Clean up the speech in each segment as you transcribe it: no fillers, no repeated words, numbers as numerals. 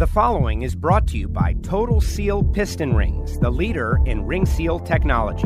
The following is brought to you by Total Seal Piston Rings, the leader in ring seal technology.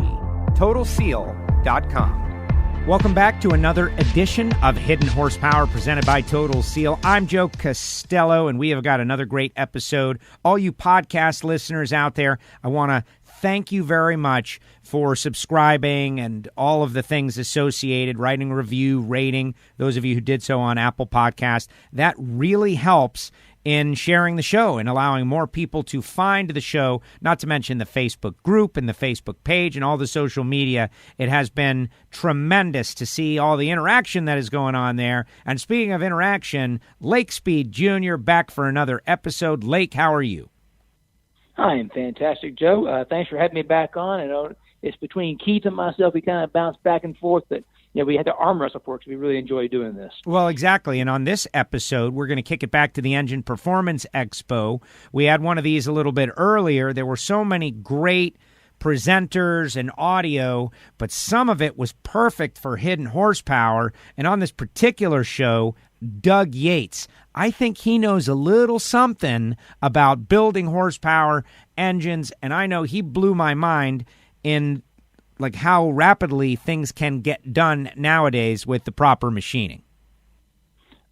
TotalSeal.com. Welcome back to another edition of Hidden Horsepower presented by Total Seal. I'm Joe Castello, and we have got another great episode. All you podcast listeners out there, I want to thank you very much for subscribing and all of the things associated, writing a review, rating, those of you who did so on Apple Podcasts. That really helps in sharing the show and allowing more people to find the show, not to mention the Facebook group and the Facebook page and all the social media. It has been tremendous to see all the interaction that is going on there. And speaking of interaction, Lake Speed Jr. back for another episode. Lake, how are you? I am fantastic, Joe. Thanks for having me back on. I know it's between Keith and myself. We kind of bounce back and forth, but we had to arm wrestle for it because we really enjoy doing this. Well, exactly. And on this episode, we're going to kick it back to the Engine Performance Expo. We had one of these a little bit earlier. There were so many great presenters and audio, but some of it was perfect for hidden horsepower. And on this particular show, Doug Yates, I think he knows a little something about building horsepower engines, and I know he blew my mind in like how rapidly things can get done nowadays with the proper machining.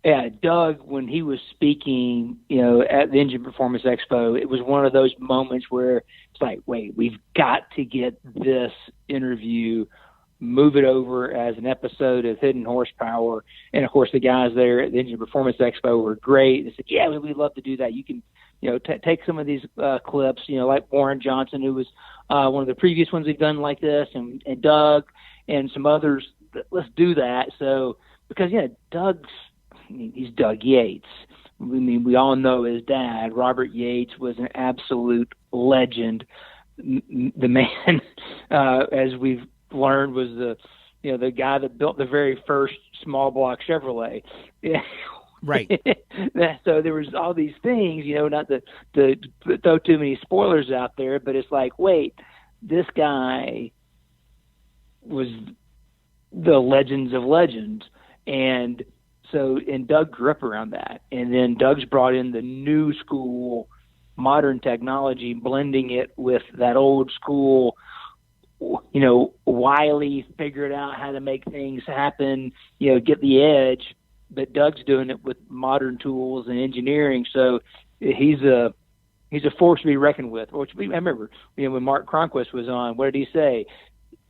Yeah, Doug, when he was speaking, at the Engine Performance Expo, it was one of those moments where it's like, wait, we've got to get this interview, move it over as an episode of Hidden Horsepower. And, of course, the guys there at the Engine Performance Expo were great. They said, yeah, we'd love to do that. You can, take some of these clips, like Warren Johnson, who was one of the previous ones we've done like this, and Doug and some others. Let's do that. So, because, he's Doug Yates. I mean, we all know his dad, Robert Yates, was an absolute legend. The man, as we've learned, was the guy that built the very first small block Chevrolet. Right. So there was all these things, not to throw too many spoilers out there, but it's like, wait, this guy was the legends of legends. And Doug grew up around that. And then Doug's brought in the new school modern technology, blending it with that old school, wily, figured out how to make things happen, get the edge. But Doug's doing it with modern tools and engineering, so he's a force to be reckoned with. I remember, when Mark Cronquist was on, what did he say?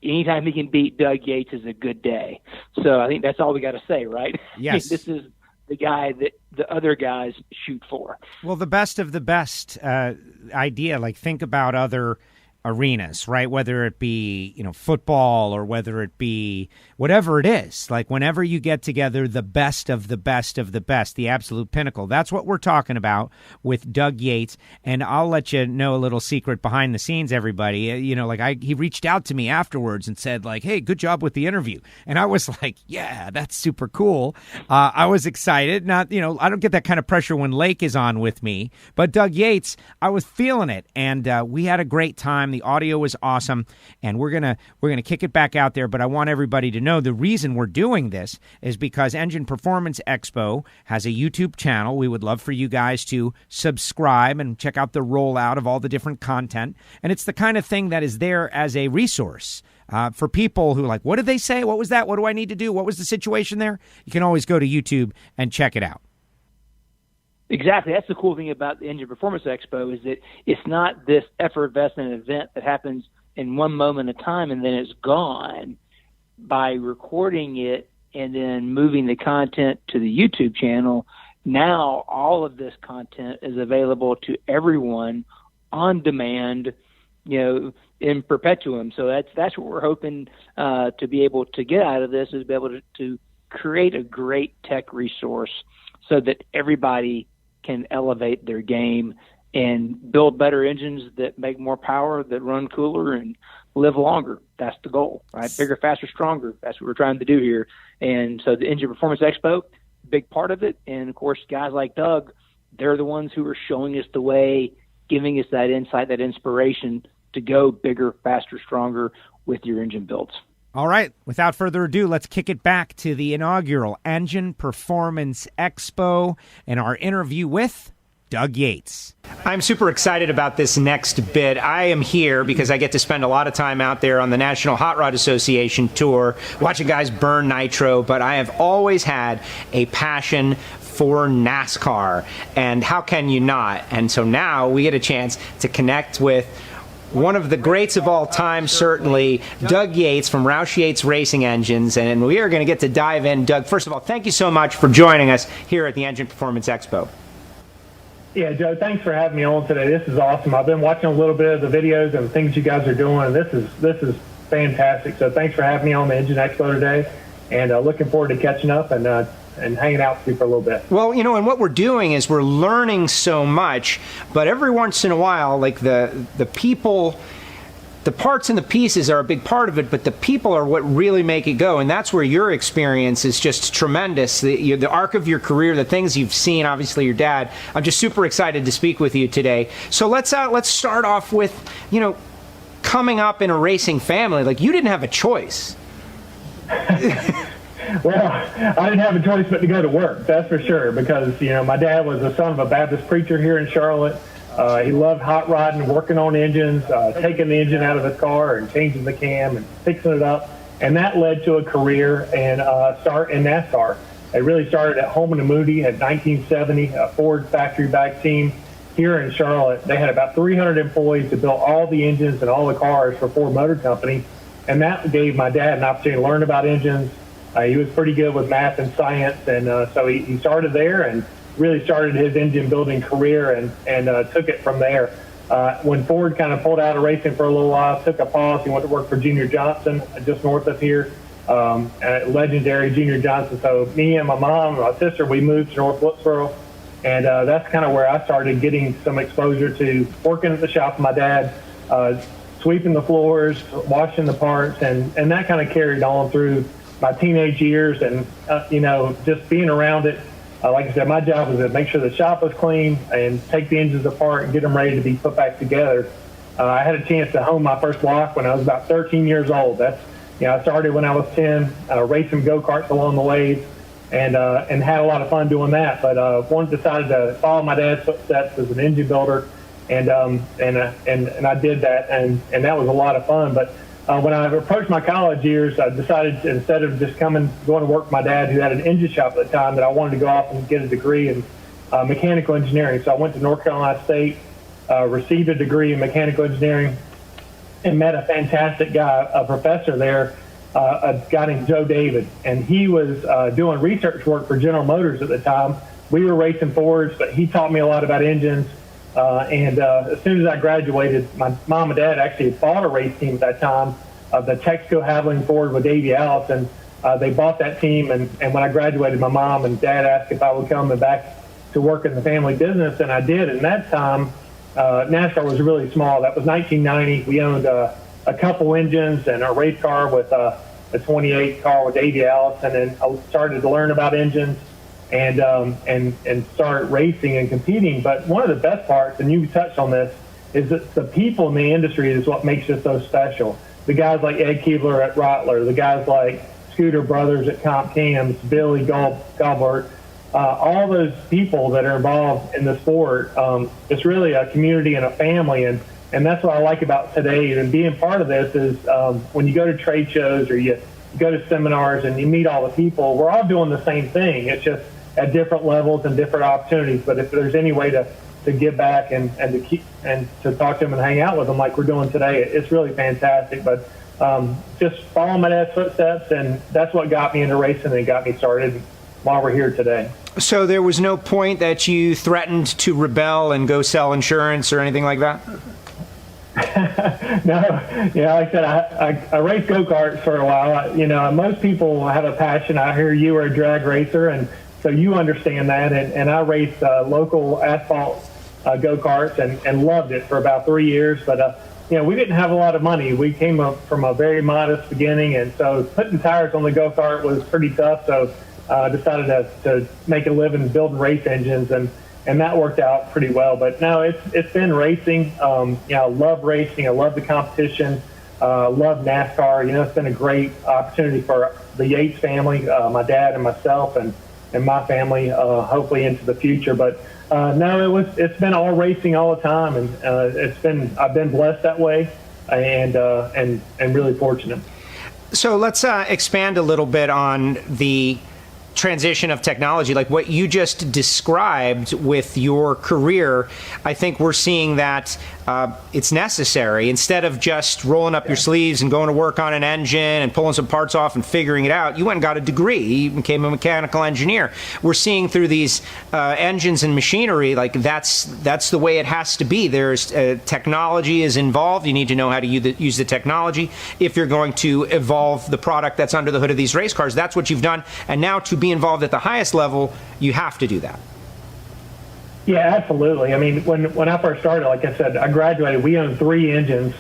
Anytime he can beat Doug Yates is a good day. So I think that's all we got to say, right? Yes. This is the guy that the other guys shoot for. Well, the best of the best idea. Like, think about other arenas, right? Whether it be, football or whether it be whatever it is. Like, whenever you get together the best of the best of the best, the absolute pinnacle, that's what we're talking about with Doug Yates. And I'll let you know a little secret behind the scenes, everybody. He reached out to me afterwards and said, like, hey, good job with the interview. And I was like, yeah, that's super cool. I was excited. Not, I don't get that kind of pressure when Lake is on with me, but Doug Yates, I was feeling it. And we had a great time. The audio was awesome, and we're gonna kick it back out there. But I want everybody to know the reason we're doing this is because Engine Performance Expo has a YouTube channel. We would love for you guys to subscribe and check out the rollout of all the different content. And it's the kind of thing that is there as a resource for people who are like, what did they say? What was that? What do I need to do? What was the situation there? You can always go to YouTube and check it out. Exactly. That's the cool thing about the Engine Performance Expo, is that it's not this effervescent event that happens in one moment of time and then it's gone. By recording it and then moving the content to the YouTube channel, now all of this content is available to everyone on demand, in perpetuum. So that's what we're hoping to be able to get out of this, is be able to create a great tech resource so that everybody can elevate their game and build better engines that make more power, that run cooler and live longer. That's the goal, right? Bigger, faster, stronger. That's what we're trying to do here. And so the Engine Performance Expo, big part of it. And of course, guys like Doug, they're the ones who are showing us the way, giving us that insight, that inspiration to go bigger, faster, stronger with your engine builds. All right, without further ado, let's kick it back to the inaugural Engine Performance Expo and our interview with Doug Yates. I'm super excited about this next bit. I am here because I get to spend a lot of time out there on the National Hot Rod Association tour watching guys burn nitro, but I have always had a passion for NASCAR, and how can you not? And so now we get a chance to connect with one of the greats of all time, certainly, Doug Yates from Roush Yates Racing Engines, and we are going to get to dive in. Doug, first of all, thank you so much for joining us here at the Engine Performance Expo. Yeah, Joe, thanks for having me on today. This is awesome. I've been watching a little bit of the videos and things you guys are doing, and this is fantastic. So thanks for having me on the Engine Expo today, and looking forward to catching up and hanging out with you for a little bit. Well, you know, and what we're doing is we're learning so much, but every once in a while, like the people, the parts and the pieces are a big part of it, but the people are what really make it go, and that's where your experience is just tremendous. The arc of your career, the things you've seen, obviously your dad. I'm just super excited to speak with you today. So let's start off with, you know, coming up in a racing family. Like, you didn't have a choice. Well, I didn't have a choice but to go to work, that's for sure, because, you know, my dad was the son of a Baptist preacher here in Charlotte. He loved hot rodding, working on engines, taking the engine out of his car and changing the cam and fixing it up. And that led to a career and start in NASCAR. It really started at Holman & Moody in 1970, a Ford factory-backed team here in Charlotte. They had about 300 employees that built all the engines and all the cars for Ford Motor Company. And that gave my dad an opportunity to learn about engines. He was pretty good with math and science, and so he started there and really started his engine building career and took it from there. When Ford kind of pulled out of racing for a little while, took a pause, he went to work for Junior Johnson just north of here, legendary Junior Johnson. So me and my mom and my sister, we moved to North Woodsboro, and that's kind of where I started getting some exposure to working at the shop with my dad, sweeping the floors, washing the parts, and that kind of carried on through my teenage years, and you know, just being around it. Like I said, my job was to make sure the shop was clean and take the engines apart and get them ready to be put back together. I had a chance to hone my first block when I was about 13 years old. That's, you know, I started when I was 10, racing go-karts along the ways, and had a lot of fun doing that. But one decided to follow my dad's footsteps as an engine builder, and I did that, and that was a lot of fun. But when I approached my college years, I decided, instead of just going to work with my dad, who had an engine shop at the time, that I wanted to go off and get a degree in mechanical engineering. So I went to North Carolina State, received a degree in mechanical engineering, and met a fantastic guy, a professor there, a guy named Joe David. And he was doing research work for General Motors at the time. We were racing Fords, but he taught me a lot about engines. And as soon as I graduated, my mom and dad actually bought a race team at that time, the Texaco Havoline Ford with Davey Allison. They bought that team, and when I graduated, my mom and dad asked if I would come back to work in the family business, and I did. And that time, NASCAR was really small. That was 1990. We owned a couple engines and a race car with a 28 car with Davey Allison, and I started to learn about engines and start racing and competing. But one of the best parts, and you touched on this, is that the people in the industry is what makes it so special. The guys like Ed Keebler at Rottler, the guys like Scooter Brothers at Comp Cams, Billy Gobert, all those people that are involved in the sport. It's really a community and a family, and that's what I like about today. And being part of this is when you go to trade shows or you go to seminars and you meet all the people, we're all doing the same thing. It's just at different levels and different opportunities. But if there's any way to give back and to keep and to talk to them and hang out with them like we're doing today, it's really fantastic. But just following my dad's footsteps, and that's what got me into racing and got me started while we're here today. So there was no point that you threatened to rebel and go sell insurance or anything like that? No, yeah, like I said, I raced go-karts for a while. Most people have a passion. I hear you are a drag racer, and so you understand that. And I raced local asphalt go-karts and loved it for about 3 years. But, we didn't have a lot of money. We came up from a very modest beginning, and so putting tires on the go-kart was pretty tough. So I decided to make a living building race engines, and that worked out pretty well. But no, it's been racing. I love racing. I love the competition. Love NASCAR. It's been a great opportunity for the Yates family, my dad and myself, and and my family, hopefully into the future. But no, it's been all racing all the time, and I've been blessed that way, and really fortunate. So let's expand a little bit on the transition of technology, like what you just described with your career. I think we're seeing that it's necessary. Instead of just rolling up your sleeves and going to work on an engine and pulling some parts off and figuring it out, you went and got a degree. You became a mechanical engineer. We're seeing through these engines and machinery, like that's the way it has to be. There's technology is involved. You need to know how to use the technology if you're going to evolve the product that's under the hood of these race cars. That's what you've done. And now to be involved at the highest level, you have to do that. Yeah, absolutely. I mean, when I first started, like I said, I graduated. We owned 3 engines.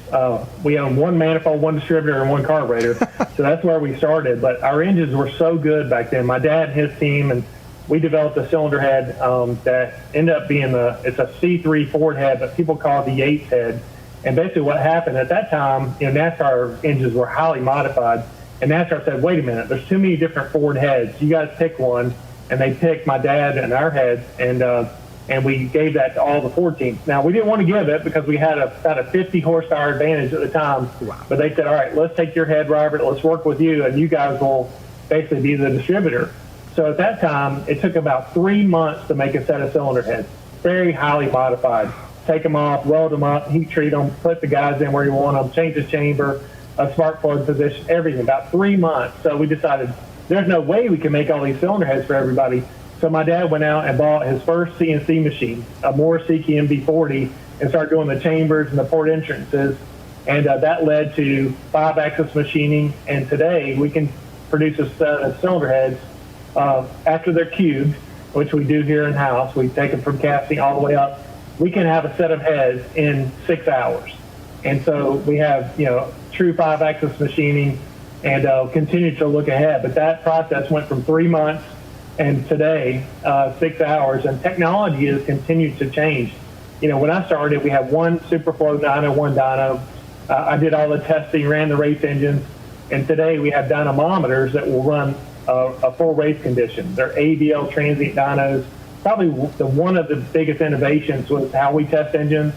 We owned 1 manifold, 1 distributor, and 1 carburetor. So that's where we started. But our engines were so good back then. My dad and his team, and we developed a cylinder head that ended up being it's a C3 Ford head, but people call it the Yates head. And basically what happened at that time, NASCAR engines were highly modified. And NASCAR said, wait a minute, there's too many different Ford heads. You guys pick one. And they picked my dad and our heads, and we gave that to all the Ford teams. Now, we didn't want to give it because we had about a 50 horsepower advantage at the time. Wow. But they said, all right, let's take your head, Robert. Let's work with you, and you guys will basically be the distributor. So at that time, it took about 3 months to make a set of cylinder heads, very highly modified. Take them off, weld them up, heat treat them, put the guys in where you want them, change the chamber, a spark plug position, everything, about 3 months. So we decided there's no way we can make all these cylinder heads for everybody. So my dad went out and bought his first CNC machine, a Moore CK MB40, and started doing the chambers and the port entrances. And that led to 5-axis machining. And today we can produce a set of cylinder heads after they're cubed, which we do here in-house. We take them from casting all the way up. We can have a set of heads in 6 hours. And so we have, true 5-axis machining, and continue to look ahead. But that process went from 3 months and today 6 hours, and technology has continued to change. When I started, we had 1 Superflow dyno, 1 dyno. I did all the testing, ran the race engines, and today we have dynamometers that will run a full race condition. They're AVL transient dynos. Probably one of the biggest innovations was how we test engines.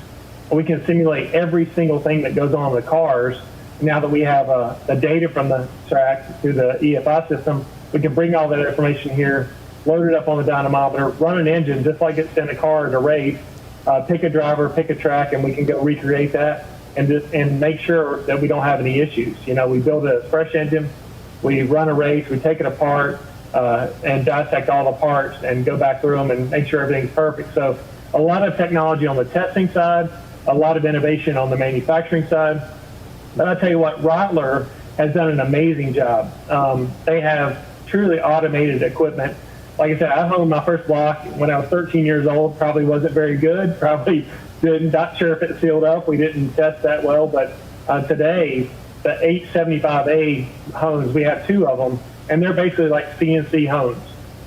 We can simulate every single thing that goes on in the cars. Now that we have the data from the track through the EFI system, we can bring all that information here, load it up on the dynamometer, run an engine just like it's in a car at a race, pick a driver, pick a track, and we can go recreate that and make sure that we don't have any issues. We build a fresh engine, we run a race, we take it apart, and dissect all the parts and go back through them and make sure everything's perfect. So a lot of technology on the testing side, a lot of innovation on the manufacturing side. But I'll tell you what, Rottler has done an amazing job. They have truly automated equipment. Like I said, I honed my first block when I was 13 years old. Probably wasn't very good. Probably not sure if it sealed up. We didn't test that well. But today, the 875A hones, we have 2 of them, and they're basically like CNC hones.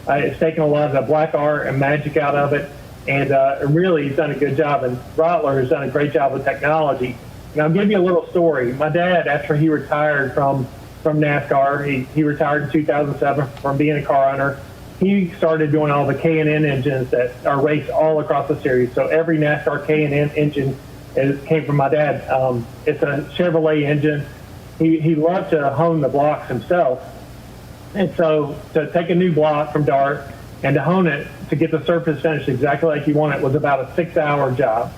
It's taken a lot of the black art and magic out of it, and really he's done a good job. And Rottler has done a great job with technology. And I'll give you a little story. My dad, after he retired from NASCAR, he retired in 2007 from being a car owner. He started doing all the K&N engines that are raced all across the series. So every NASCAR K&N engine came from my dad. It's a Chevrolet engine. He loved to hone the blocks himself. And so to take a new block from Dart and to hone it to get the surface finished exactly like you want it was about a 6-hour job.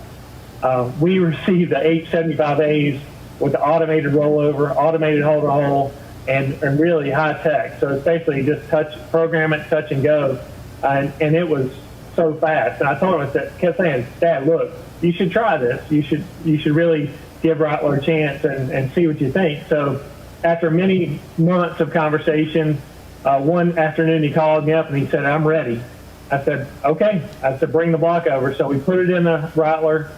We received the 875As with the automated rollover, automated hole-to-hole, and really high-tech. So it's basically just program it, touch and go. And it was so fast. And I told him, I kept saying, Dad, look, you should try this. You should really give Rottler a chance and see what you think. So after many months of conversation, one afternoon he called me up and he said, I'm ready. I said, okay. I said, bring the block over. So we put it in the Rottler.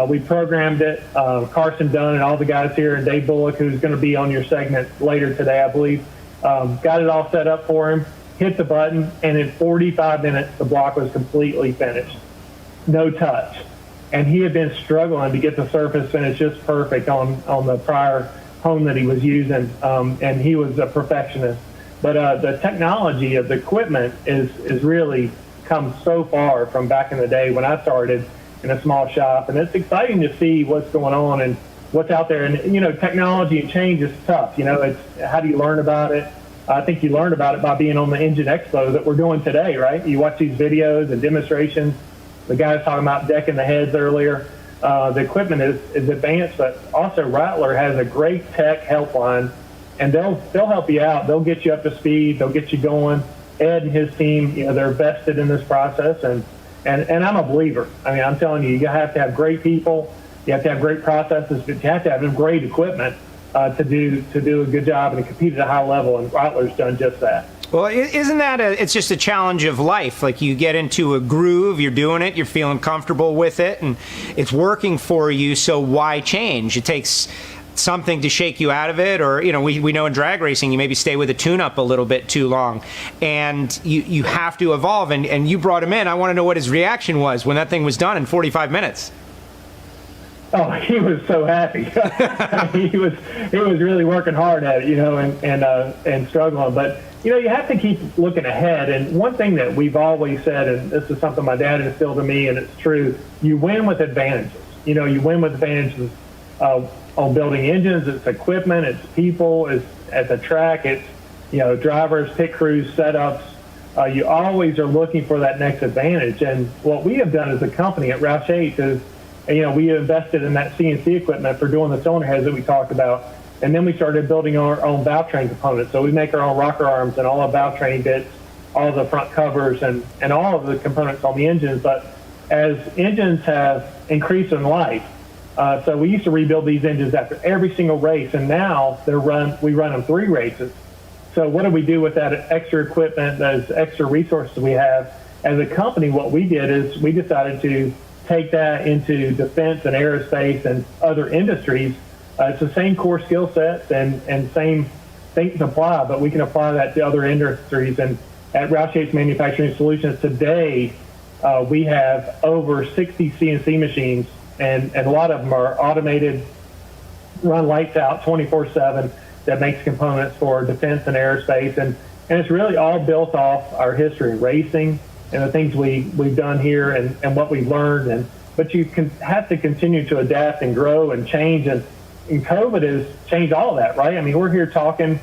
We programmed it. Carson Dunn and all the guys here, and Dave Bullock, who's going to be on your segment later today, I believe, got it all set up for him, hit the button, and in 45 minutes, the block was completely finished. No touch. And he had been struggling to get the surface finish just perfect on the prior home that he was using, and he was a perfectionist. But the technology of the equipment is really come so far from back in the day when I started in a small shop. And it's exciting to see what's going on and what's out there. And, technology and change is tough. It's how do you learn about it? I think you learn about it by being on the Engine Expo that we're doing today, right? You watch these videos and demonstrations. The guys talking about decking the heads earlier. The equipment is advanced, but also Rattler has a great tech helpline, and they'll help you out. They'll get you up to speed. They'll get you going. Ed and his team, they're vested in this process, and I'm a believer. I mean, I'm telling you have to have great people. You have to have great processes, but you have to have great equipment to do a good job and compete at a high level, and Rattler's done just that. Well, isn't that it's just a challenge of life? Like, you get into a groove, you're doing it, you're feeling comfortable with it, and it's working for you, so why change? It takes something to shake you out of it, or, we know in drag racing you maybe stay with a tune-up a little bit too long, and you have to evolve, and you brought him in. I want to know what his reaction was when that thing was done in 45 minutes. Oh, he was so happy. he was really working hard at it, and struggling. But you have to keep looking ahead. And one thing that we've always said, and this is something my dad instilled in me, and it's true: you win with advantages. You win with advantages on building engines. It's equipment. It's people. It's at the track. It's drivers, pit crews, setups. You always are looking for that next advantage. And what we have done as a company at Roush Yates is, we invested in that CNC equipment for doing the cylinder heads that we talked about. And then we started building our own valve train components. So we make our own rocker arms and all the valve train bits, all the front covers, and all of the components on the engines. But as engines have increased in life, so we used to rebuild these engines after every single race, and now we run them 3 races. So what do we do with that extra equipment, those extra resources we have? As a company, what we did is we decided to take that into defense and aerospace and other industries. It's the same core skill sets and same things apply, but we can apply that to other industries. And at Roush Yates Manufacturing Solutions today, we have over 60 CNC machines, and a lot of them are automated, run lights out 24/7, that makes components for defense and aerospace. And it's really all built off our history of racing and the things we've done here and what we've learned. But you have to continue to adapt and grow and change. And COVID has changed all of that, right? I mean, we're here talking,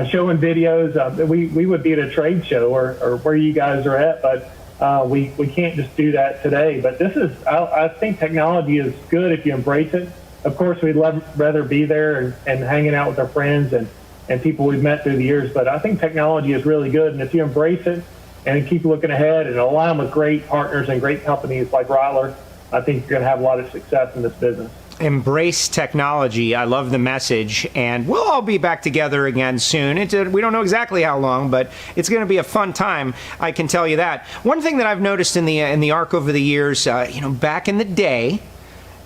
showing videos. We would be at a trade show or where you guys are at, but we can't just do that today. But I think technology is good if you embrace it. Of course, we'd rather be there and hanging out with our friends and people we've met through the years. But I think technology is really good. And if you embrace it and keep looking ahead and align with great partners and great companies like Rattler, I think you're going to have a lot of success in this business. Embrace technology. I love the message, and we'll all be back together again soon. We don't know exactly how long, but it's going to be a fun time, I can tell you that. One thing that I've noticed in the arc over the years, back in the day,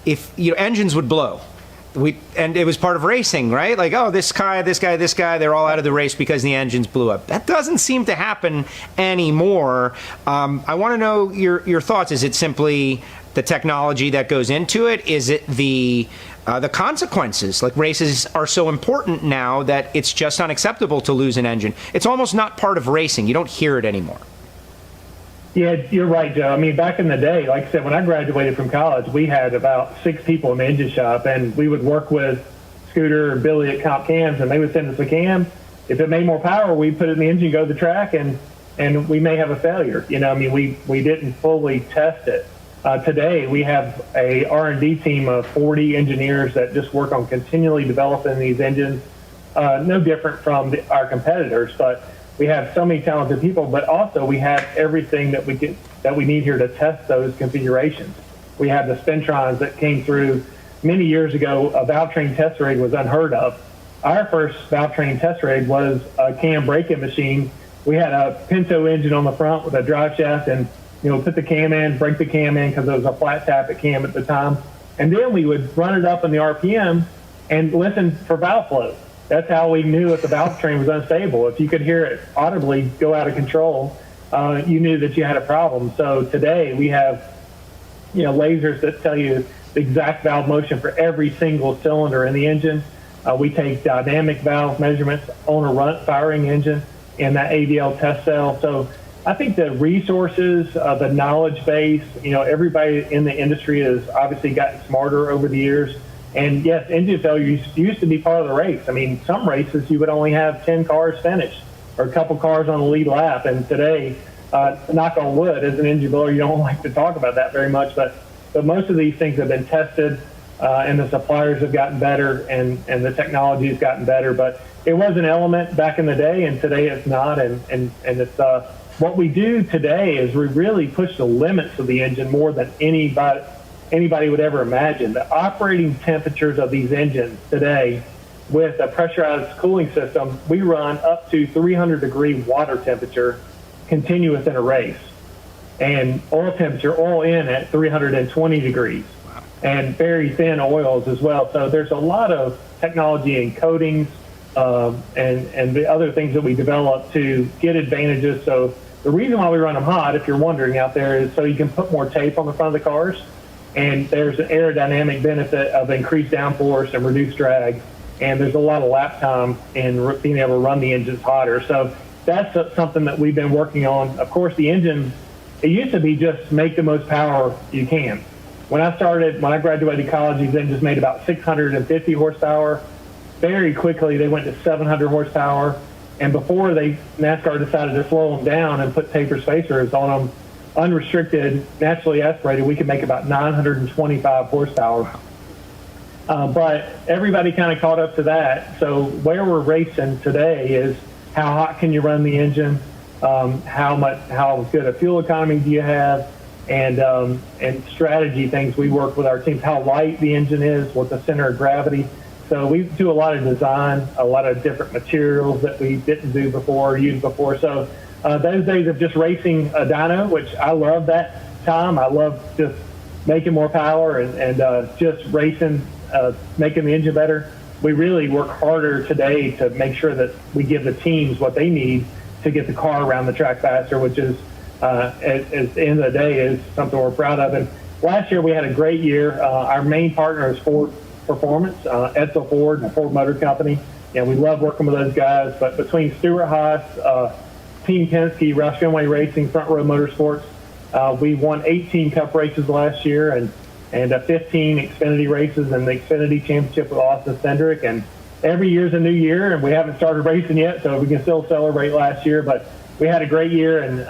if engines would blow, and it was part of racing, right? Like, oh, this guy, they're all out of the race because the engines blew up. That doesn't seem to happen anymore. I want to know your thoughts. Is it simply the technology that goes into it? Is it the consequences? Like, races are so important now that it's just unacceptable to lose an engine. It's almost not part of racing. You don't hear it anymore. Yeah, you're right, Joe. I mean, back in the day, like I said, when I graduated from college, we had about 6 people in the engine shop, and we would work with Scooter and Billy at Comp Cams, and they would send us a cam. If it made more power, we'd put it in the engine, go to the track, and we may have a failure. We didn't fully test it. Today, we have a R&D team of 40 engineers that just work on continually developing these engines. No different from our competitors, but we have so many talented people, but also we have everything that we need here to test those configurations. We have the Spintrons that came through many years ago. A valve train test rig was unheard of. Our first valve train test rig was a cam braking machine. We had a Pinto engine on the front with a drive shaft, and put the cam in, break the cam in because it was a flat tappet cam at the time, and then we would run it up in the RPM and listen for valve flow. That's how we knew if the valve train was unstable. If you could hear it audibly go out of control, you knew that you had a problem. So today we have, lasers that tell you the exact valve motion for every single cylinder in the engine. We take dynamic valve measurements on a firing engine. in that ADL test cell. So I think the resources, the knowledge base, everybody in the industry has obviously gotten smarter over the years. And yes, engine failure used to be part of the race. I mean, some races you would only have 10 cars finished or a couple cars on the lead lap. And today, knock on wood, as an engine builder, you don't like to talk about that very much, but most of these things have been tested, and the suppliers have gotten better, and the technology has gotten better. But it was an element back in the day, and today it's not. And it's what we do today is we really push the limits of the engine more than anybody would ever imagine. The operating temperatures of these engines today, with a pressurized cooling system, we run up to 300-degree water temperature continuous in a race, and oil temperature, oil in at 320 degrees, and very thin oils as well. So there's a lot of technology and coatings and the other things that we develop to get advantages. So the reason why we run them hot, if you're wondering out there, is so you can put more tape on the front of the cars, and there's an aerodynamic benefit of increased downforce and reduced drag, and there's a lot of lap time in being able to run the engines hotter. So that's something that we've been working on. Of course, the engine, it used to be just make the most power you can. When I graduated college, these engines made about 650 horsepower. Very quickly, they went to 700 horsepower. And before NASCAR decided to slow them down and put taper spacers on them, unrestricted, naturally aspirated, we could make about 925 horsepower. But everybody kind of caught up to that. So where we're racing today is how hot can you run the engine, how good a fuel economy do you have, and strategy things. We work with our teams, how light the engine is, what the center of gravity. So we do a lot of design, a lot of different materials that we didn't do before or used before. So those days of just racing a dyno, which I love that time. I love just making more power and just racing, making the engine better. We really work harder today to make sure that we give the teams what they need to get the car around the track faster, which is, at the end of the day, is something we're proud of. And last year we had a great year. Our main partner is Ford Performance, Edsel Ford and Ford Motor Company. And we love working with those guys. But between Stuart Haas, Team Penske, Roush Fenway Racing, Front Row Motorsports, we won 18 Cup races last year and 15 Xfinity races and the Xfinity Championship with Austin Cindric. And every year's a new year, and we haven't started racing yet, so we can still celebrate last year. But we had a great year, and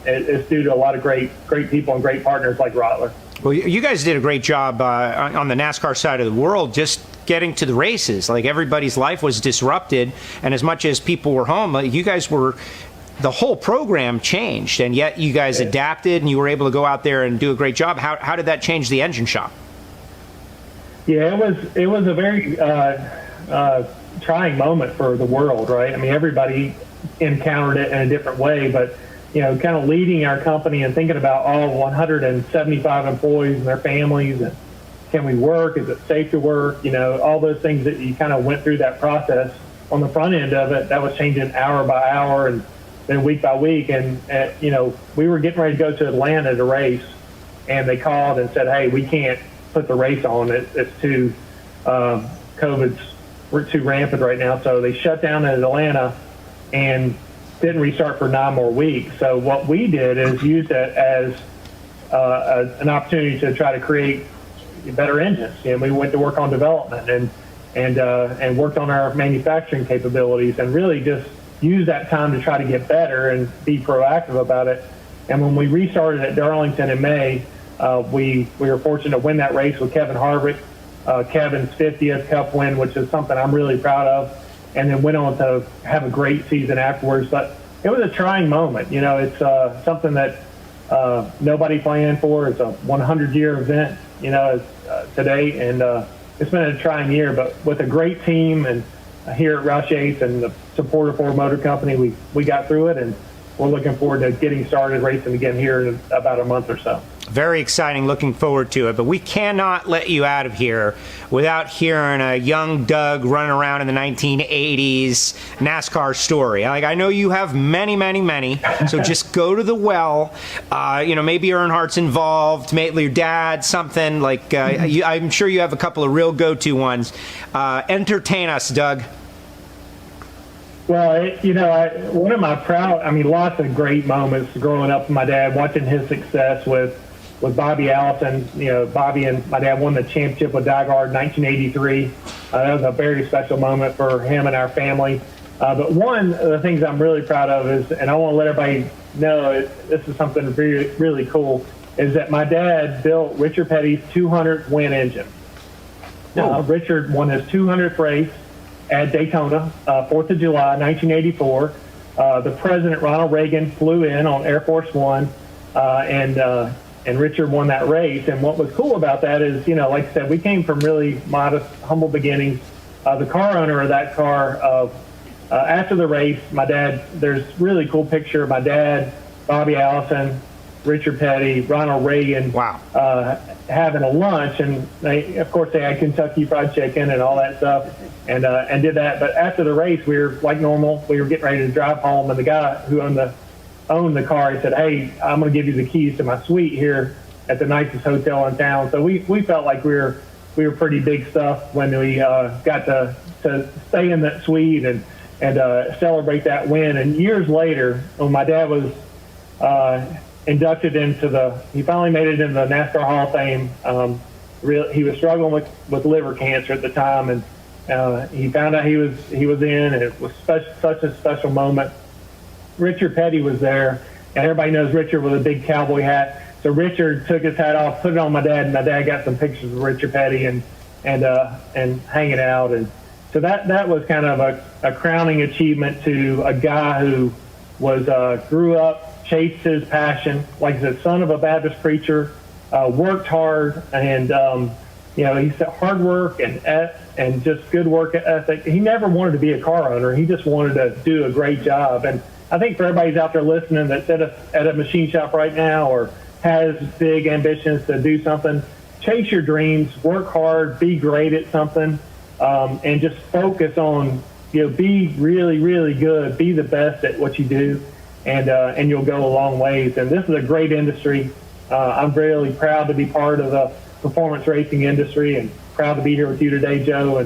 it's due to a lot of great people and great partners like Rottler. Well, you guys did a great job on the NASCAR side of the world, just getting to the races. Like, everybody's life was disrupted, and as much as people were home, you guys were... The whole program changed, and yet you guys adapted, and you were able to go out there and do a great job. How did that change the engine shop? Yeah, it was a very trying moment for the world, right? I mean, everybody encountered it in a different way, but kind of leading our company and thinking about all 175 employees and their families, and can we work? Is it safe to work? All those things that you kind of went through that process on the front end of it. That was changing hour by hour and then week by week. And, we were getting ready to go to Atlanta to race, and they called and said, hey, we can't put the race on. It's too, we're too rampant right now. So they shut down in Atlanta and didn't restart for 9 more weeks. So what we did is use it as an opportunity to try to create better engines. And we went to work on development and worked on our manufacturing capabilities, and really just use that time to try to get better and be proactive about it. And when we restarted at Darlington in May, we were fortunate to win that race with Kevin Harvick, Kevin's 50th Cup win, which is something I'm really proud of, and then went on to have a great season afterwards. But it was a trying moment. It's something that nobody planned for. It's a 100-year event, today, and it's been a trying year, but with a great team and here at Robert Yates and the support of Ford Motor Company, we got through it, and we're looking forward to getting started racing again here in about a month or so. Very exciting. Looking forward to it. But we cannot let you out of here without hearing a young Doug running around in the 1980s NASCAR story. I know you have many, many, many. So just go to the well. Maybe Earnhardt's involved. Maybe your dad, something like. I'm sure you have a couple of real go-to ones. Entertain us, Doug. Well, one of my lots of great moments growing up with my dad, watching his success with Bobby Allison. Bobby and my dad won the championship with Dygard in 1983. That was a very special moment for him and our family. But one of the things I'm really proud of is, and I want to let everybody know, this is something really, really cool, is that my dad built Richard Petty's 200th win engine. Richard won his 200th race at Daytona, 4th of July, 1984. The President, Ronald Reagan, flew in on Air Force One, and Richard won that race. And what was cool about that is, like I said, we came from really modest, humble beginnings. The car owner of that car, after the race, my dad, there's a really cool picture of my dad, Bobby Allison, Richard Petty, Ronald Reagan, having a lunch, and they had Kentucky Fried Chicken and all that stuff, and did that. But after the race, we were like normal. We were getting ready to drive home, and the guy who owned the car, he said, "Hey, I'm going to give you the keys to my suite here at the nicest hotel in town." So we felt like we were pretty big stuff when we got to stay in that suite and celebrate that win. And years later, when my dad was inducted he finally made it into the NASCAR Hall of Fame. He was struggling with liver cancer at the time, and he found out he was in, and it was such a special moment. Richard Petty was there, and everybody knows Richard with a big cowboy hat. So Richard took his hat off, put it on my dad, and my dad got some pictures of Richard Petty and hanging out. And so that was kind of a crowning achievement to a guy who was grew up, chased his passion, like I said, son of a Baptist preacher, worked hard, and he said hard work and just good work ethic. He never wanted to be a car owner. He just wanted to do a great job. And I think for everybody's out there listening that's at a machine shop right now or has big ambitions to do something, chase your dreams, work hard, be great at something, and just focus on, be really, really good, be the best at what you do, and you'll go a long ways. And this is a great industry. I'm really proud to be part of the performance racing industry, and proud to be here with you today, Joe,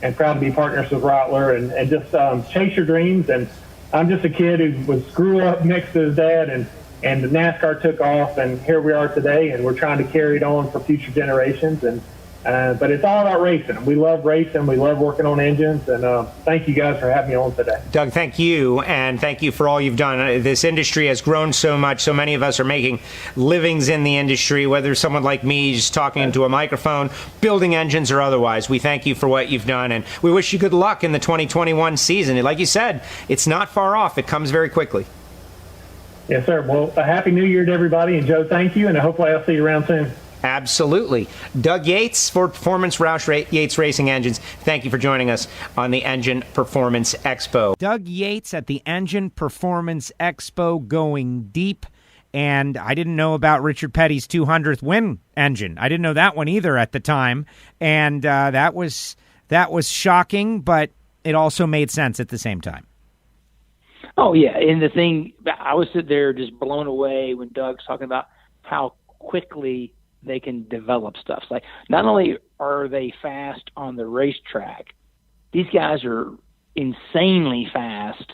and proud to be partners with Rottler, and just chase your dreams. And I'm just a kid who grew up next to his dad, and the NASCAR took off, and here we are today, and we're trying to carry it on for future generations. But it's all about racing. We love racing. We love working on engines. And thank you guys for having me on today. Doug, thank you. And thank you for all you've done. This industry has grown so much. So many of us are making livings in the industry, whether someone like me just talking into a microphone, building engines or otherwise. We thank you for what you've done. And we wish you good luck in the 2021 season. Like you said, it's not far off. It comes very quickly. Yes, sir. Well, a happy New Year to everybody. And Joe, thank you. And hopefully I'll see you around soon. Absolutely. Doug Yates for Performance Roush Yates Racing Engines. Thank you for joining us on the Engine Performance Expo. Doug Yates at the Engine Performance Expo, going deep. And I didn't know about Richard Petty's 200th win engine. I didn't know that one either at the time. And that was shocking, but it also made sense at the same time. Oh, yeah. And the thing, I was sitting there just blown away when Doug's talking about how quickly they can develop stuff. Like, not only are they fast on the racetrack, these guys are insanely fast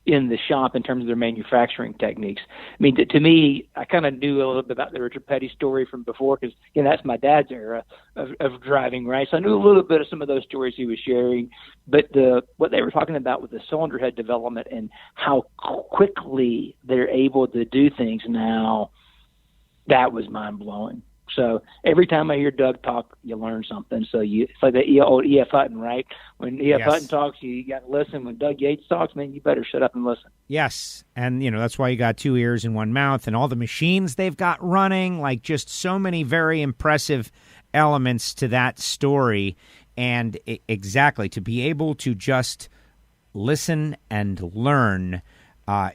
in the shop in terms of their manufacturing techniques. I mean, to me, I kind of knew a little bit about the Richard Petty story from before because, that's my dad's era of driving, right? So I knew a little bit of some of those stories he was sharing. But what they were talking about with the cylinder head development and how quickly they're able to do things now, that was mind-blowing. So every time I hear Doug talk, you learn something. So it's like the old E.F. Hutton, right? When E.F. Hutton talks, you got to listen. When Doug Yates talks, man, you better shut up and listen. Yes, and that's why you got two ears and one mouth, and all the machines they've got running, like just so many very impressive elements to that story. And exactly, to be able to just listen and learn,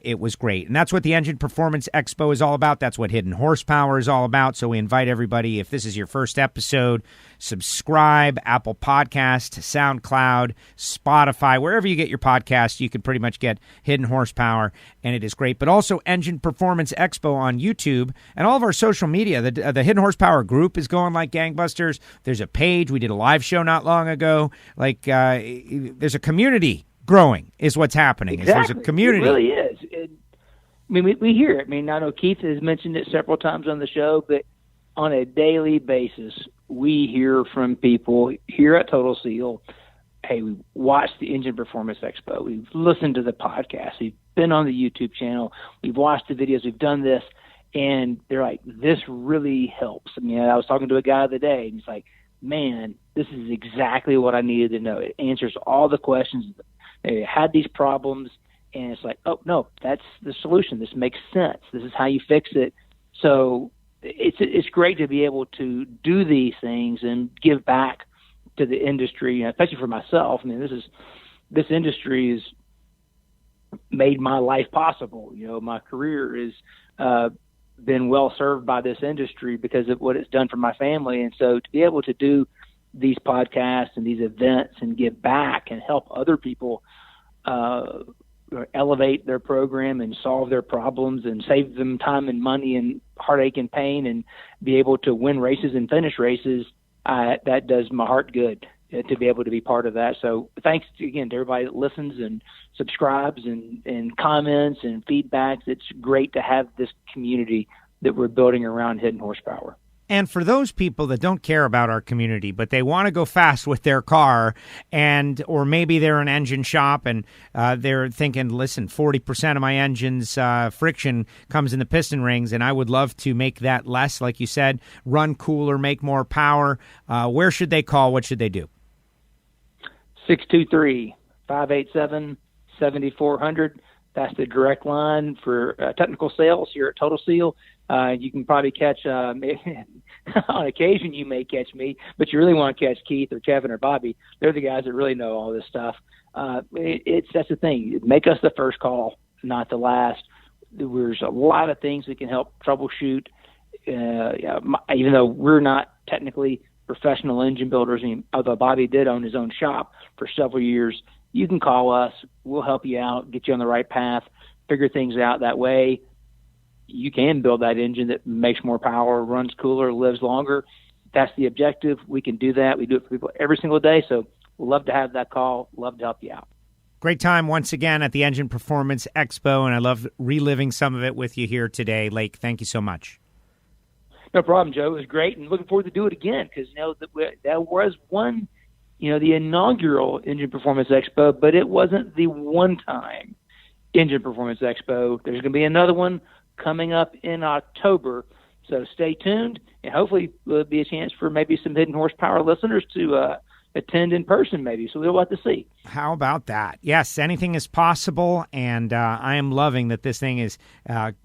it was great. And that's what the Engine Performance Expo is all about. That's what Hidden Horsepower is all about. So we invite everybody, if this is your first episode, subscribe, Apple Podcast, SoundCloud, Spotify, wherever you get your podcast, you can pretty much get Hidden Horsepower, and it is great. But also Engine Performance Expo on YouTube and all of our social media. The Hidden Horsepower group is going like gangbusters. There's a page. We did a live show not long ago. There's a community growing is what's happening. Exactly. There's a community. It really is. We hear it. I mean, I know Keith has mentioned it several times on the show, but on a daily basis, we hear from people here at Total Seal, hey, we watched the Engine Performance Expo. We've listened to the podcast. We've been on the YouTube channel. We've watched the videos. We've done this. And they're like, this really helps. I mean, I was talking to a guy the other day, and he's like, man, this is exactly what I needed to know. It answers all the questions. They had these problems, and it's like, oh, no, that's the solution. This makes sense. This is how you fix it. So it's great to be able to do these things and give back to the industry, especially for myself. I mean, this industry has made my life possible. You know, my career is been well served by this industry because of what it's done for my family. And so to be able to do these podcasts and these events and give back and help other people elevate their program and solve their problems and save them time and money and heartache and pain and be able to win races and finish races, that does my heart good to be able to be part of that. So thanks again to everybody that listens and subscribes and comments and feedbacks. It's great to have this community that we're building around Hidden Horsepower. And for those people that don't care about our community, but they want to go fast with their car, or maybe they're an engine shop and they're thinking, listen, 40% of my engine's friction comes in the piston rings, and I would love to make that less, like you said, run cooler, make more power. Where should they call? What should they do? 623-587-7400. That's the direct line for technical sales here at Total Seal. You can probably catch, on occasion you may catch me, but you really want to catch Keith or Kevin or Bobby. They're the guys that really know all this stuff. That's the thing. Make us the first call, not the last. There's a lot of things that can help troubleshoot. Even though we're not technically professional engine builders, although Bobby did own his own shop for several years, you can call us. We'll help you out, get you on the right path, figure things out. That way you can build that engine that makes more power, runs cooler, lives longer. That's the objective. We can do that. We do it for people every single day. So we'd love to have that call. Love to help you out. Great time once again at the Engine Performance Expo, and I love reliving some of it with you here today. Lake, thank you so much. No problem, Joe. It was great, and looking forward to do it again because that was one, the inaugural Engine Performance Expo, but it wasn't the one-time Engine Performance Expo. There's going to be another one coming up in October, so stay tuned, and hopefully there'll be a chance for maybe some Hidden Horsepower listeners to attend in person maybe, so we'll have to see. How about that? Yes, anything is possible, and I am loving that this thing is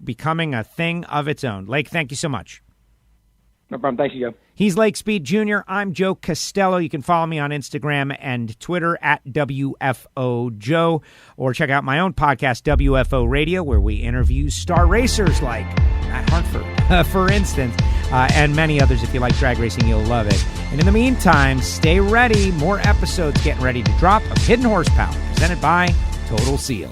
becoming a thing of its own. Lake, thank you so much. No problem. Thank you, Joe. He's Lake Speed Jr. I'm Joe Castello. You can follow me on Instagram and Twitter at WFO Joe, or check out my own podcast, WFO Radio, where we interview star racers like Matt Hartford, for instance, and many others. If you like drag racing, you'll love it. And in the meantime, stay ready. More episodes getting ready to drop of Hidden Horsepower, presented by Total Seal.